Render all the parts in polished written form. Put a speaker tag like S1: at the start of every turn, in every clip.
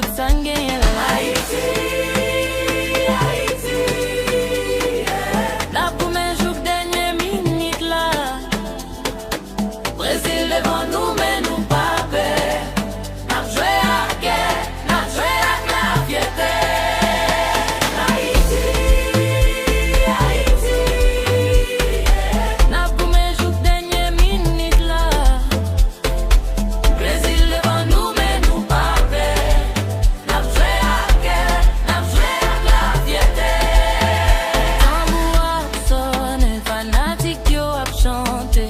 S1: tout sanguin là. Haïti, Haïti, la pour mes jours dernière minute là. Brésil devant nous mais nous pas peur. N'a joué à guerre, n'a joué à la fierté. Haïti, Haïti, la pour mes jours dernière minute là. Brésil devant nous mais nous pas peur. N'a joué à guerre, n'a joué à la fierté. Tambour a sonné, fanatique yo a chanté.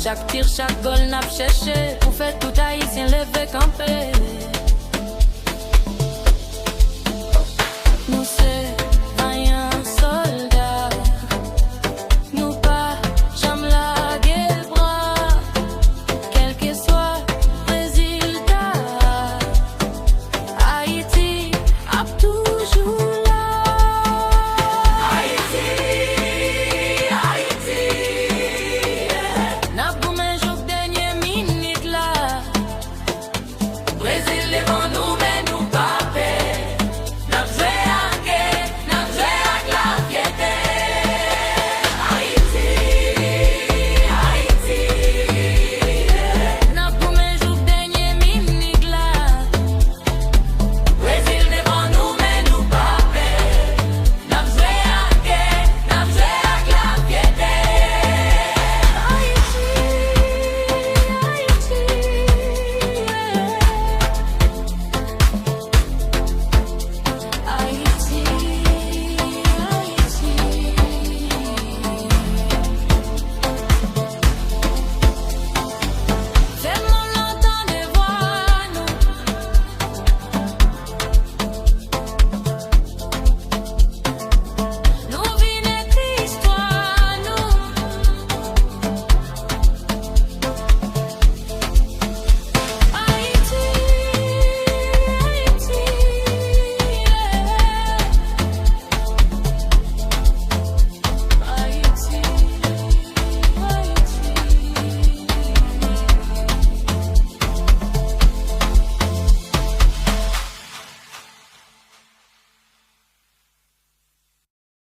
S1: Chaque tir, chaque goal n'a cherché. Pour faire tout haïtien levé camper.